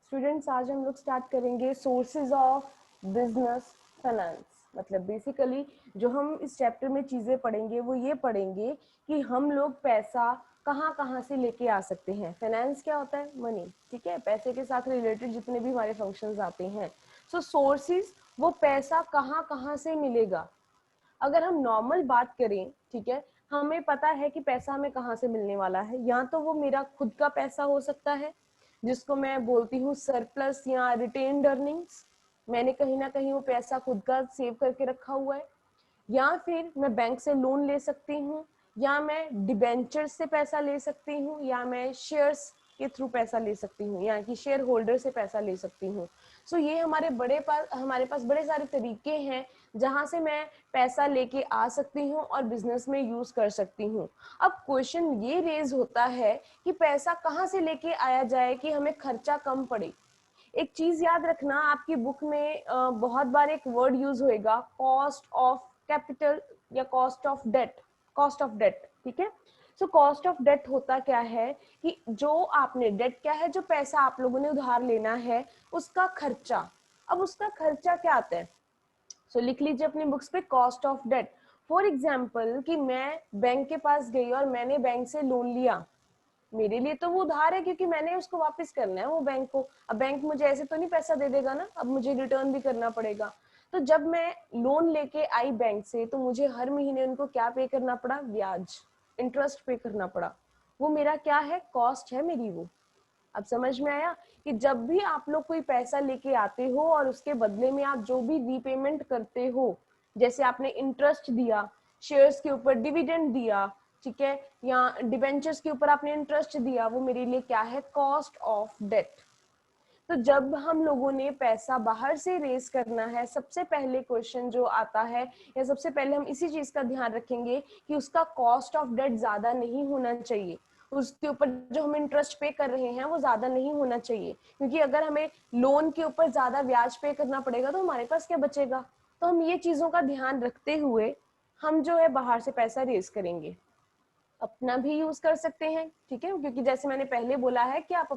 Students आज हम लोग स्टार्ट करेंगे सोर्सेज ऑफ बिजनेस फाइनेंस। मतलब बेसिकली जो हम इस चैप्टर में चीजें पढ़ेंगे वो ये पढ़ेंगे कि हम लोग पैसा कहाँ कहाँ से लेके आ सकते हैं। फाइनेंस क्या होता है? मनी, ठीक है, पैसे के साथ रिलेटेड जितने भी हमारे फंक्शंस आते हैं। सो सोर्सेज, वो पैसा कहाँ कहाँ से मिलेगा। अगर हम नॉर्मल बात करें, ठीक है, हमें पता है कि पैसा हमें कहाँ से मिलने वाला है। या तो वो मेरा खुद का पैसा हो सकता है जिसको मैं बोलती हूँ सरप्लस या रिटेन्ड अर्निंग्स, मैंने कहीं ना कहीं वो पैसा खुद का सेव करके रखा हुआ है। या फिर मैं बैंक से लोन ले सकती हूँ, या मैं डिबेंचर से पैसा ले सकती हूँ, या मैं शेयर्स के थ्रू पैसा ले सकती हूँ, या कि शेयर होल्डर से पैसा ले सकती हूँ। सो ये हमारे पास बड़े सारे तरीके हैं जहां से मैं पैसा लेके आ सकती हूँ और बिजनेस में यूज कर सकती हूँ। अब क्वेश्चन ये रेज होता है कि पैसा कहाँ से लेके आया जाए कि हमें खर्चा कम पड़े। एक चीज याद रखना, आपकी बुक में बहुत बार एक वर्ड यूज होएगा, कॉस्ट ऑफ कैपिटल या cost of debt. Cost of debt, ठीक है। सो कॉस्ट ऑफ डेट होता क्या है कि जो आपने डेट, क्या है, जो पैसा आप लोगों ने उधार लेना है उसका खर्चा। अब उसका खर्चा क्या आता है? सो लिख लीजिए अपनी बुक्स पे cost of debt. For example कि मैं बैंक के पास गई और मैंने बैंक से लोन लिया, मेरे लिए तो वो उधार है क्योंकि मैंने उसको वापस करना है वो बैंक को। अब बैंक मुझे ऐसे तो नहीं पैसा दे देगा ना, अब मुझे रिटर्न भी करना पड़ेगा। तो जब मैं लोन लेके आई बैंक से तो मुझे हर महीने उनको क्या पे करना पड़ा? ब्याज, इंटरेस्ट पे करना पड़ा। वो मेरा क्या है? कॉस्ट है मेरी वो। अब समझ में आया कि जब भी आप लोग कोई पैसा लेके आते हो और उसके बदले में आप जो भी रीपेमेंट करते हो, जैसे आपने इंटरेस्ट दिया, शेयर्स के ऊपर डिविडेंड दिया, ठीक है, या डिबेंचर्स के ऊपर आपने इंटरेस्ट दिया, वो मेरे लिए क्या है? Cost of debt. तो जब हम लोगों ने पैसा बाहर से रेज करना है, सबसे पहले क्वेश्चन जो आता है, या सबसे पहले हम इसी चीज का ध्यान रखेंगे कि उसका कॉस्ट ऑफ डेट ज्यादा नहीं होना चाहिए, उसके ऊपर जो हम इंटरेस्ट पे कर रहे हैं वो ज्यादा नहीं होना चाहिए। क्योंकि अगर हमें लोन के ऊपर ज्यादा ब्याज पे करना पड़ेगा तो हमारे पास क्या बचेगा? तो हम ये चीजों का ध्यान रखते हुए हम जो है बाहर से पैसा रेज करेंगे। अपना भी यूज कर सकते हैं, ठीक है, क्योंकि जैसे मैंने पहले बोला है कि आप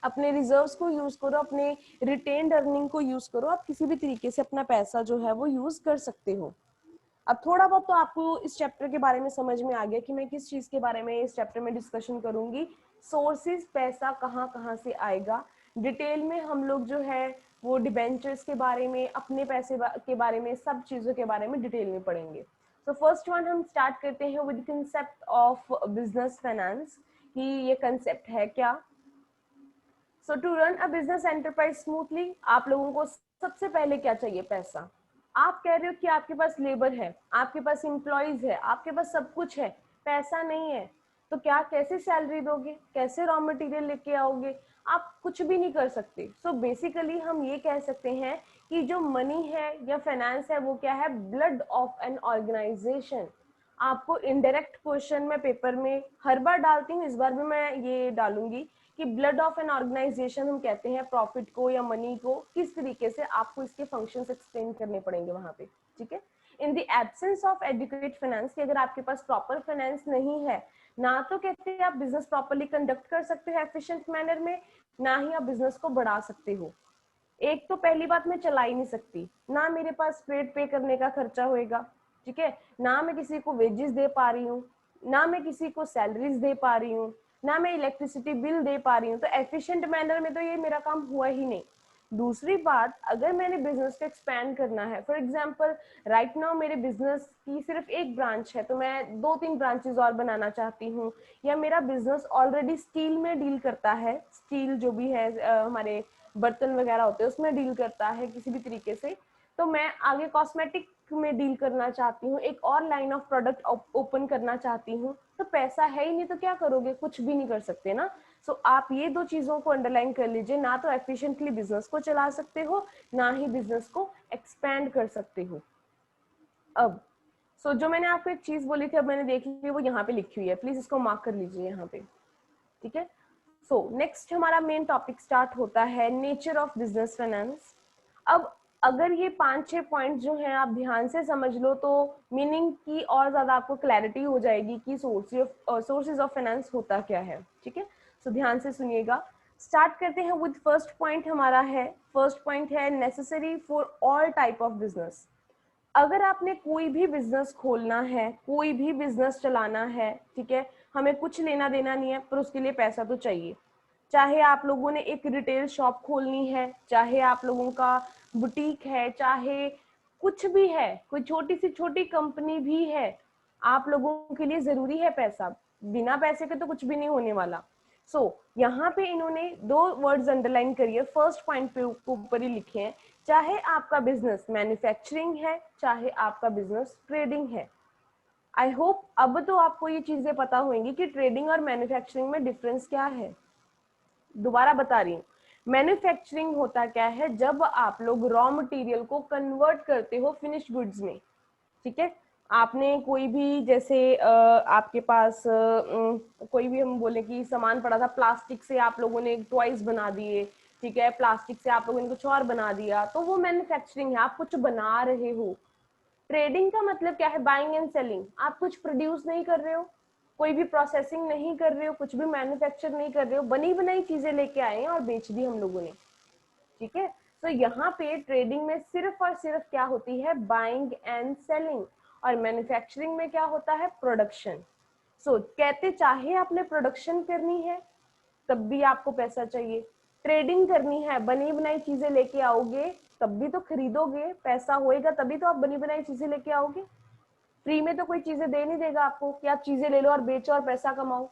अपने रिजर्व्स को यूज करो, अपने रिटेन्ड अर्निंग को यूज करो, आप किसी भी तरीके से अपना पैसा जो है वो यूज कर सकते हो। अब थोड़ा बहुत तो आपको इस चैप्टर के बारे में समझ में आ गया कि मैं किस चीज के बारे में इस चैप्टर में डिस्कशन करूंगी। सोर्सेज, पैसा कहाँ कहाँ से आएगा। डिटेल में हम लोग जो है वो डिबेंचर्स के बारे में, अपने पैसे के बारे में, सब चीजों के बारे में डिटेल में पढ़ेंगे। तो फर्स्ट वन हम स्टार्ट करते हैं with concept of business finance, कि ये कंसेप्ट है क्या। So to run a business enterprise smoothly, आप लोगों को सबसे पहले क्या चाहिए? पैसा। आप कह रहे हो कि आपके पास लेबर है, आपके पास एम्प्लॉयज है, आपके पास सब कुछ है, पैसा नहीं है, तो क्या, कैसे सैलरी दोगे, कैसे रॉ मटेरियल लेके आओगे? आप कुछ भी नहीं कर सकते। सो बेसिकली हम ये कह सकते हैं कि जो मनी है या फाइनेंस है वो क्या है? Blood of an organization. आपको इनडायरेक्ट क्वेश्चन में पेपर में हर बार डालती हूँ, इस बार भी मैं ये डालूंगी कि ब्लड ऑफ एन ऑर्गेनाइजेशन हम कहते हैं प्रॉफिट को या मनी को। किस तरीके से आपको इसके फंक्शंस एक्सप्लेन करने पड़ेंगे वहां पे, ठीक है। In the absence of adequate finance, कि अगर आपके पास प्रॉपर फाइनेंस नहीं है, ना तो कहते हैं आप बिजनेस प्रॉपरली कंडक्ट कर सकते हो एफिशिएंट मैनर में, ना ही आप बिजनेस को बढ़ा सकते हो। एक तो पहली बात, मैं चला ही नहीं सकती, ना मेरे पास फ्रेट पे करने का खर्चा होएगा, ठीक है, ना मैं किसी को वेजेस दे पा रही हूँ, ना मैं किसी को सैलरीज दे पा रही हूँ, ना मैं इलेक्ट्रिसिटी बिल दे पा रही हूँ, तो एफिशिएंट मैनर में तो ये मेरा काम हुआ ही नहीं। दूसरी बात, अगर मैंने बिजनेस को एक्सपैंड करना है, फॉर एग्जांपल राइट नाउ मेरे बिजनेस की सिर्फ एक ब्रांच है तो मैं 2-3 ब्रांचेस और बनाना चाहती हूँ, या मेरा बिजनेस ऑलरेडी स्टील में डील करता है, स्टील जो भी है हमारे बर्तन वगैरह होते हैं उसमें डील करता है किसी भी तरीके से, तो मैं आगे कॉस्मेटिक में डील करना चाहती हूँ, एक और लाइन ऑफ प्रोडक्ट ओपन करना चाहती हूँ, तो पैसा है ही नहीं तो क्या करोगे? कुछ भी नहीं कर सकते ना। सो आप ये दो चीजों को अंडरलाइन कर लीजिए, ना तो एफिशिएंटली बिजनेस को चला सकते हो, ना ही बिजनेस को एक्सपैंड कर सकते हो। अब जो मैंने आपको एक चीज बोली थी, अब मैंने देख ली, वो यहाँ पे लिखी हुई है, प्लीज इसको मार्क कर लीजिए यहाँ पे, ठीक है। सो नेक्स्ट हमारा मेन टॉपिक स्टार्ट होता है नेचर ऑफ बिजनेस फाइनेंस। अब अगर ये 5-6 पॉइंट जो हैं आप ध्यान से समझ लो तो मीनिंग की और ज्यादा आपको क्लैरिटी हो जाएगी कि सोर्सेज ऑफ फाइनेंस होता क्या है, ठीक है। सो ध्यान से सुनिएगा। स्टार्ट करते हैं विद फर्स्ट पॉइंट। हमारा है फर्स्ट पॉइंट है necessary for all type of business. अगर आपने कोई भी बिजनेस खोलना है, कोई भी बिजनेस चलाना है, ठीक है, हमें कुछ लेना देना नहीं है, पर उसके लिए पैसा तो चाहिए। चाहे आप लोगों ने एक रिटेल शॉप खोलनी है, चाहे आप लोगों का बुटीक है, चाहे कुछ भी है, कोई छोटी सी छोटी कंपनी भी है, आप लोगों के लिए जरूरी है पैसा। बिना पैसे के तो कुछ भी नहीं होने वाला। यहाँ पे इन्होंने दो वर्ड्स अंडरलाइन करिए, फर्स्ट पॉइंट पे ऊपर ही लिखे हैं, चाहे आपका बिजनेस मैन्युफैक्चरिंग है, चाहे आपका बिजनेस ट्रेडिंग है। आई होप अब तो आपको ये चीजें पता होंगी कि ट्रेडिंग और मैन्युफैक्चरिंग में डिफरेंस क्या है। दोबारा बता रही हूँ, मैन्युफैक्चरिंग होता क्या है, जब आप लोग रॉ मटेरियल को कन्वर्ट करते हो फिनिश्ड गुड्स में, ठीक है। आपने कोई भी जैसे आपके पास कोई भी हम बोले कि सामान पड़ा था, प्लास्टिक से आप लोगों ने टॉयज बना दिए, ठीक है, प्लास्टिक से आप लोगों ने कुछ और बना दिया, तो वो मैन्युफैक्चरिंग है, आप कुछ बना रहे हो। ट्रेडिंग का मतलब क्या है, बाइंग एंड सेलिंग। आप कुछ प्रोड्यूस नहीं कर रहे हो, कोई भी प्रोसेसिंग नहीं कर रहे हो, कुछ भी मैन्युफैक्चर नहीं कर रहे हो, बनी बनाई चीजें लेके आए हैं और बेच दी हम लोगों ने, ठीक है। तो यहाँ पे ट्रेडिंग में सिर्फ और सिर्फ क्या होती है, बाइंग एंड सेलिंग, और मैन्युफैक्चरिंग में क्या होता है, प्रोडक्शन। कहते चाहे आपने प्रोडक्शन करनी है तब भी आपको पैसा चाहिए, ट्रेडिंग करनी है, बनी बनाई चीजें लेके आओगे तब भी तो खरीदोगे, पैसा होएगा तभी तो आप बनी बनाई चीजें लेके आओगे। फ्री में तो कोई चीजें दे नहीं देगा आपको कि आप चीजें ले लो और बेचो और पैसा कमाओ,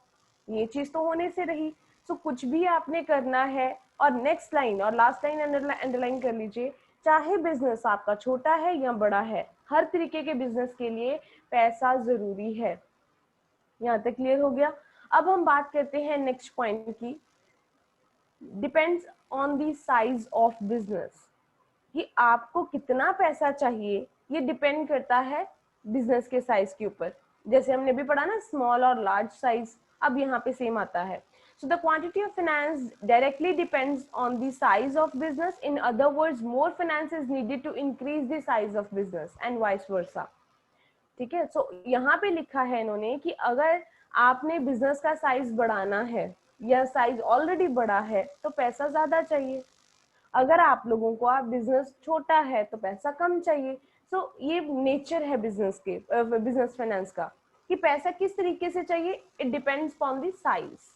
ये चीज तो होने से रही। कुछ भी आपने करना है। और नेक्स्ट लाइन और लास्ट लाइन अंडरलाइन कर लीजिए, चाहे बिजनेस आपका छोटा है या बड़ा है, हर तरीके के बिजनेस के लिए पैसा जरूरी है। यहाँ तक क्लियर हो गया। अब हम बात करते हैं नेक्स्ट पॉइंट की, depends on the size of business, कि आपको कितना पैसा चाहिए ये डिपेंड करता है बिजनेस के साइज के ऊपर। जैसे हमने भी पढ़ा ना, स्मॉल और लार्ज साइज, अब यहाँ पे सेम आता है। So the quantity of finance directly depends on the size of business. In other words, more finance is needed to increase the size of business and vice versa. ठीक है। यहाँ पे लिखा है इन्होंने कि अगर आपने बिजनेस का साइज बढ़ाना है या साइज ऑलरेडी बड़ा है तो पैसा ज्यादा चाहिए, अगर आप लोगों को बिजनेस छोटा है तो पैसा कम चाहिए। ये नेचर है बिजनेस के, बिजनेस फाइनेंस का, कि पैसा किस तरीके से चाहिए, it depends on the size,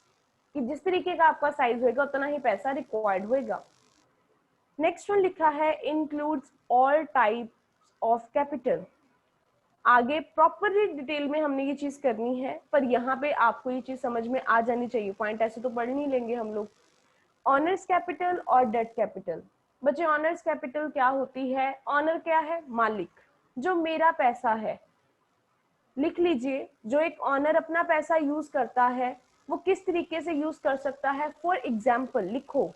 कि जिस तरीके का आपका साइज होगा उतना ही पैसा रिक्वायर्ड होगा। नेक्स्ट वन लिखा है, includes all types of capital. आगे प्रॉपरली डिटेल में हमने ये चीज करनी है, पर यहाँ पे आपको ये चीज समझ में आ जानी चाहिए, पॉइंट ऐसे तो पढ़ नहीं लेंगे हम लोग। ऑनर्स कैपिटल और डेट कैपिटल। बच्चे ऑनर्स कैपिटल क्या होती है, ऑनर क्या है, मालिक, जो मेरा पैसा है। लिख लीजिए, जो एक ऑनर अपना पैसा यूज करता है वो किस तरीके से यूज कर सकता है। फॉर एग्जाम्पल लिखो,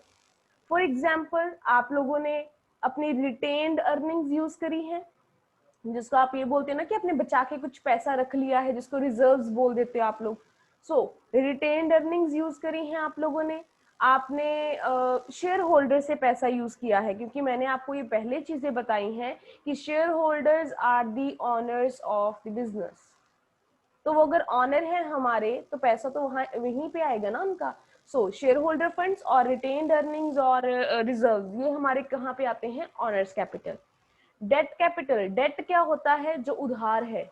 फॉर एग्जाम्पल आप लोगों ने अपनी रिटेन्ड अर्निंग्स यूज करी है, जिसको आप ये बोलते हैं ना कि आपने बचा के कुछ पैसा रख लिया है, जिसको रिजर्व्स बोल देते हो आप लोग। रिटेन्ड अर्निंग्स यूज करी हैं आप लोगों ने, आपने शेयर होल्डर से पैसा यूज किया है, क्योंकि मैंने आपको ये पहले चीजें बताई हैं कि share holders are the owners of the business. तो वो अगर ऑनर है हमारे तो पैसा तो वहां वहीं पे आएगा ना उनका। शेयर होल्डर फंड्स और रिटेन्ड अर्निंग्स और रिजर्व, ये हमारे कहाँ पे आते हैं, owners capital. Debt capital, debt क्या होता है, जो उधार है।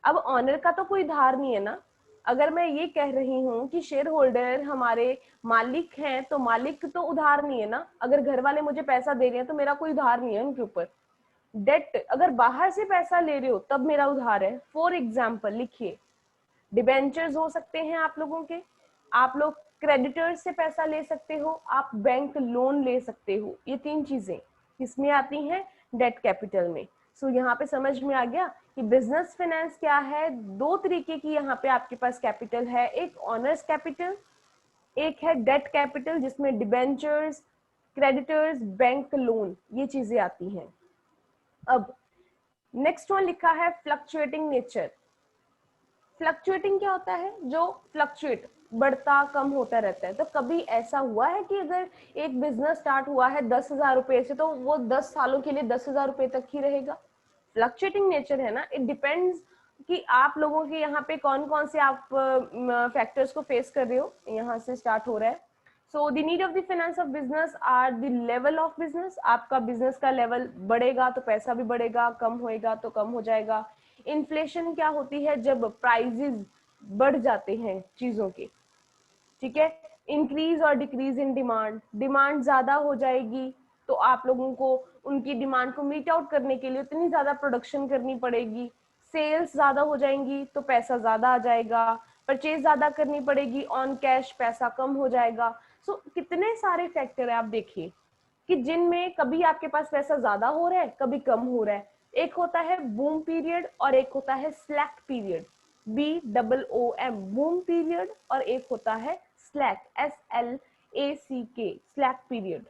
अब ऑनर का तो कोई धार नहीं है ना, अगर मैं ये कह रही हूँ कि शेयर होल्डर हमारे मालिक हैं तो मालिक तो उधार नहीं है ना, अगर घर वाले मुझे पैसा दे रहे हैं तो मेरा कोई उधार नहीं है उनके ऊपर। डेट अगर बाहर से पैसा ले रहे हो तब मेरा उधार है। फॉर एग्जाम्पल लिखिए, डिबेंचर्स हो सकते हैं आप लोगों के, आप लोग क्रेडिटर्स से पैसा ले सकते हो, आप बैंक लोन ले सकते हो, ये तीन चीजें किसमें आती हैं, डेट कैपिटल में। यहाँ पे समझ में आ गया कि बिजनेस फाइनेंस क्या है। दो तरीके की यहाँ पे आपके पास कैपिटल है, एक ऑनर्स कैपिटल, एक है डेट कैपिटल जिसमें डिबेंचर्स, क्रेडिटर्स, बैंक लोन, ये चीजें आती हैं। अब नेक्स्ट वन लिखा है फ्लक्चुएटिंग नेचर। फ्लक्चुएटिंग क्या होता है, जो फ्लक्चुएट, बढ़ता कम होता रहता है। तो कभी ऐसा हुआ है कि अगर एक बिजनेस स्टार्ट हुआ है 10,000 रुपए से तो वो 10 सालों के लिए 10,000 रुपए तक ही रहेगा। फ्लक्चुएटिंग नेचर है ना, इट डिपेंड्स कि आप लोगों के यहाँ पे कौन कौन से आप फैक्टर्स को फेस कर रहे हो। यहाँ से स्टार्ट हो रहा है so the need of the finance of business are the level of business. आपका बिजनेस का लेवल बढ़ेगा तो पैसा भी बढ़ेगा, कम होएगा तो कम हो जाएगा। इन्फ्लेशन क्या होती है? जब प्राइजेस बढ़ जाते हैं चीजों के, ठीक है। इंक्रीज और डिक्रीज इन डिमांड, डिमांड ज्यादा हो जाएगी तो आप लोगों को उनकी डिमांड को मीट आउट करने के लिए उतनी ज्यादा प्रोडक्शन करनी पड़ेगी। सेल्स ज्यादा हो जाएंगी तो पैसा ज्यादा आ जाएगा। परचेज ज्यादा करनी पड़ेगी, ऑन कैश पैसा कम हो जाएगा। सो कितने सारे फैक्टर है, आप देखिए कि जिनमें कभी आपके पास पैसा ज्यादा हो रहा है, कभी कम हो रहा है। एक होता है बूम पीरियड और एक होता है slack period, BOOM, boom period, और एक होता है slack, SLACK, slack period.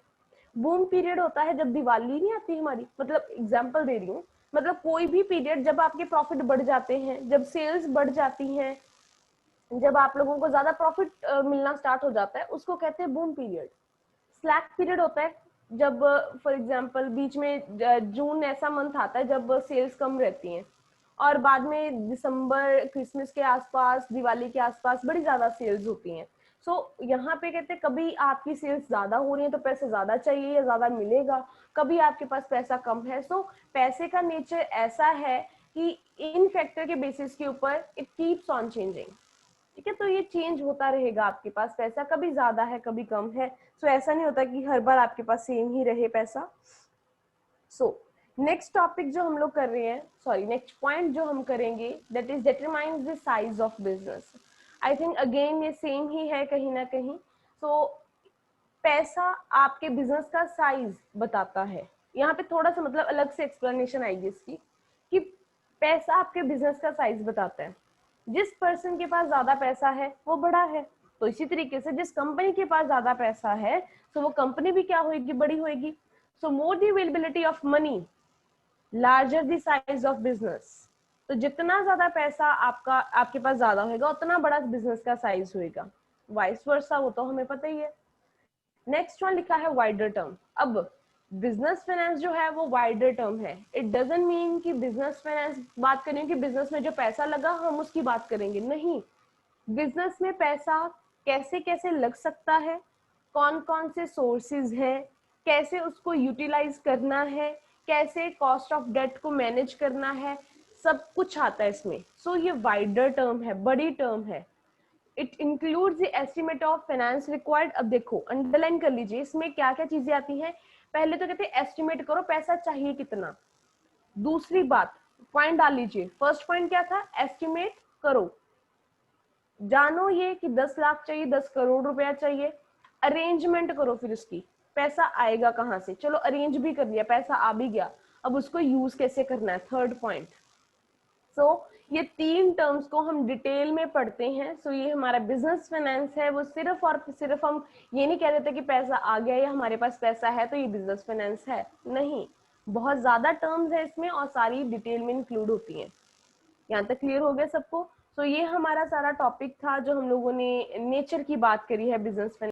Boom period होता है जब दिवाली नहीं आती हमारी, मतलब एग्जांपल दे रही हूँ, मतलब कोई भी पीरियड जब आपके प्रॉफिट बढ़ जाते हैं, जब सेल्स बढ़ जाती हैं, जब आप लोगों को ज्यादा प्रॉफिट मिलना स्टार्ट हो जाता है, उसको कहते हैं बूम पीरियड। स्लैक पीरियड होता है जब फॉर एग्जांपल बीच में जून ऐसा मंथ आता है जब सेल्स कम रहती हैं, और बाद में दिसंबर, क्रिसमस के आसपास, दिवाली के आसपास बड़ी ज्यादा सेल्स होती हैं। सो यहाँ पे कहते हैं कभी आपकी सेल्स ज्यादा हो रही है तो पैसे ज्यादा चाहिए या ज्यादा मिलेगा, कभी आपके पास पैसा कम है। सो पैसे का नेचर ऐसा है कि इन फैक्टर के बेसिस के ऊपर इट कीप्स ऑन चेंजिंग, ठीक है। तो ये चेंज होता रहेगा, आपके पास पैसा कभी ज्यादा है कभी कम है। सो ऐसा नहीं होता कि हर बार आपके पास सेम ही रहे पैसा। सो नेक्स्ट टॉपिक जो हम लोग कर रहे हैं, सॉरी नेक्स्ट पॉइंट जो हम करेंगे, that is determines the size of business. I think again ये सेम ही है कहीं ना कहीं। सो पैसा आपके बिजनेस का साइज बताता है। यहाँ पे थोड़ा सा मतलब अलग से एक्सप्लेनेशन आएगी इसकी, कि पैसा आपके बिजनेस का साइज बताता है। जिस पर्सन के पास ज्यादा पैसा है वो बड़ा है, तो इसी तरीके से जिस कंपनी के पास ज्यादा पैसा है तो वो कंपनी भी क्या होगी, बड़ी होगी। So more the availability of money, larger the size of business. तो जितना ज्यादा पैसा आपके पास ज्यादा होगा उतना बड़ा बिजनेस का साइज होगा, वाइस वर्सा, वो तो हमें पता ही है। नेक्स्ट वन लिखा है वाइडर टर्म। अब बिजनेस फाइनेंस जो है वो वाइडर टर्म है। इट डजंट मीन कि बिजनेस फाइनेंस बात करें कि बिजनेस में जो पैसा लगा हम उसकी बात करेंगे, नहीं। बिजनेस में पैसा कैसे कैसे लग सकता है, कौन कौन से सोर्सेज हैं, कैसे उसको यूटिलाइज करना है, कैसे कॉस्ट ऑफ डेट को मैनेज करना है, सब कुछ आता है इसमें। सो ये वाइडर टर्म है, बड़ी टर्म है। It includes the estimate of finance required. अब देखो अंडरलाइन कर लीजिए इसमें क्या क्या चीजें आती हैं। पहले तो कहते हैं एस्टिमेट करो पैसा चाहिए कितना। दूसरी बात, पॉइंट डाल लीजिए, फर्स्ट पॉइंट क्या था, एस्टिमेट करो, जानो ये कि 10 लाख चाहिए, 10 करोड़ रुपया चाहिए। अरेंजमेंट करो, फिर उसकी पैसा आएगा कहाँ से, चलो अरेंज भी कर लिया, पैसा आ भी गया, अब उसको यूज कैसे करना है, थर्ड पॉइंट। सो ये तीन टर्म्स को हम डिटेल में पढ़ते हैं। सो ये हमारा बिजनेस फाइनेंस है, वो सिर्फ और सिर्फ हम ये नहीं कह देते कि पैसा आ गया या हमारे पास पैसा है तो ये बिजनेस फाइनेंस है, नहीं। बहुत ज्यादा टर्म्स है इसमें और सारी डिटेल में इंक्लूड होती हैं। यहाँ तक क्लियर हो गया सबको? सो ये हमारा सारा टॉपिक था जो हम लोगों ने नेचर की बात करी है बिजनेस फाइनेंस